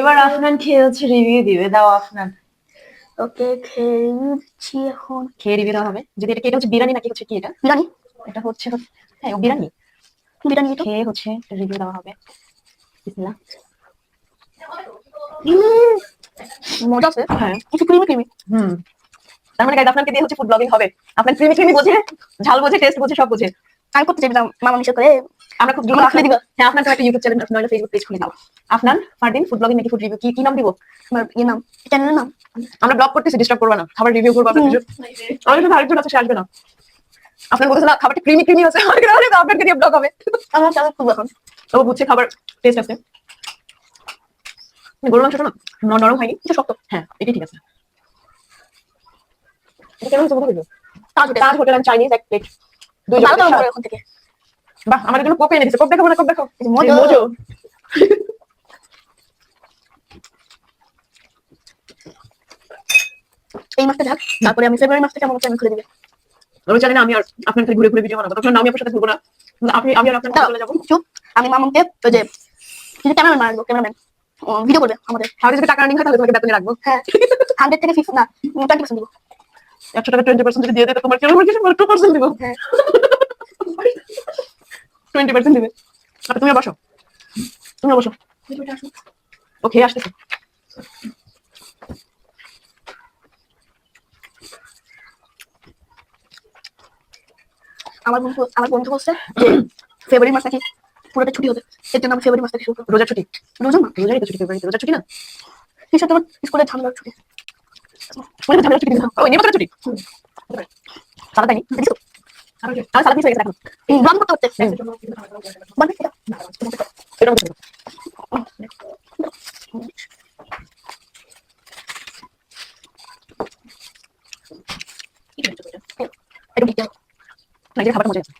এবার আফনান খেয়ে হচ্ছে রিভিউ দিবে, দাও আফনান। ওকে, খেয়েছি এখন। খেয়ে রিভিউ দেওয়া হবে। যদি এটা হচ্ছে বিরিয়ানি নাকি হচ্ছে কি এটা? বিরিয়ানি। এটা হচ্ছে হ্যাঁ বিরিয়ানি। বিরিয়ানি তো খেয়ে হচ্ছে রিভিউ দেওয়া হবে। বিসমিল্লাহ। মজা আছে। হ্যাঁ একটু ক্রিমি ক্রিমি। তার মানে গাইজ আপনাকে দিয়ে হচ্ছে ফুড ব্লগিং হবে। আপনার ক্রিমি ক্রিমি বোঝে, ঝাল বোঝে, টেস্ট বোঝে, সব বোঝে। আমি করতে চাইছিলাম মামা মিশে করে। আমরা খুব দ্রুত আসলে দিব। হ্যাঁ আপনার তো একটা ইউটিউব চ্যানেল নয়তো ফেসবুক পেজ খুলে দাও। আফনান ফারদিন ফুড ব্লগিং নাকি ফুড রিভিউ, কি নাম দিব? আমার ইয়ে নাম, চ্যানেলের নাম। আমরা ব্লগ করতেছি, ডিস্টার্ব করবা না, খাবার রিভিউ করবো আপনার কিছু। আমাদের তো আরেকজন আছে, সে আসবে না। আপনার বলতেছে না খাবারটা ক্রিমি ক্রিমি আছে, আপনাকে দিয়ে ব্লগ হবে। আমার চ্যানেল খুব এখন। ও বুঝছে খাবার টেস্ট আছে। গরুর মাংসটা না নরম হয়নি, কিছু শক্ত। হ্যাঁ এটাই ঠিক আছে। এটা কেমন হচ্ছে বলবো? তাজ হোটেল এন্ড চাইনিজ এক প্লেট। ভালো তো আমার এখন থেকে। বাহ, আমাদের জন্য কোক এনে দিয়েছে। কোক দেখাবো না? কোক দেখো, মজা। মজা। এই মাসটা যাক, তারপরে আমি ফেব্রুয়ারি মাস থেকে আমার চ্যানেল খুলে দিবে। আমি জানি না আমি আর আপনার সাথে ঘুরে ঘুরে ভিডিও বানাবো, তখন আমি আপনার সাথে ঘুরবো না। আমি আর আপনার চলে যাবো। চুপ। আমি মামাকে ওই যে ক্যামেরাম্যান বানাবো, ক্যামেরাম্যান ভিডিও করবে আমাদের। তাহলে যদি টাকা আর্নিং হয় তাহলে তোমাকে বেতনে রাখবো। হ্যাঁ, 100 থেকে 50 না 20% দিব। 100 টাকা 20% যদি দিয়ে দেয় তোমার কেমন কিছু 2% দিব। হ্যাঁ 20% দিবে। আচ্ছা তুমি বসো, তুমি বসো। ওকে আসতেছে। আমার বন্ধু বলছে যে ফেব্রুয়ারি মাস নাকি পুরোটা ছুটি হবে, এর জন্য আমি ফেব্রুয়ারি মাস থেকে শুরু করবো। রোজা ছুটি? রোজা না, রোজাই তো ছুটি, ফেব্রুয়ারিতে রোজা ছুটি না? কিসের তোমার স্কুলে ঝামেলার ছুটি? ওই ঝামেলা ছুটি দিন। ওই নির্বাচনের ছুটি। সালাদ দেয়নি? দিছো? আমি সালাদ মিস হয়ে গেছে এখন। রান করতে করতে মানে এটা এটা বুঝতে পারো। একটু দিতে হবে। নাকি খাবারটা মজা আছে।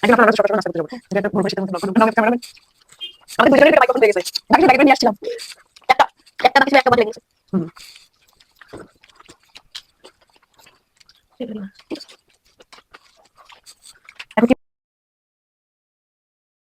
এখন আপনারা সকাল সকাল নাস্তা করতে যাবো। এটা একটা ভোরবেলা শীতের মধ্যে ব্লগ করবো। ক্যামেরাম্যান আমাদের দুজনের একটা বাইক পছন্দ হয়ে গেছে। বাকি বাইক নিয়ে আসছিলাম। একটা একটা না কিছু একটা বাদ লেগেছে।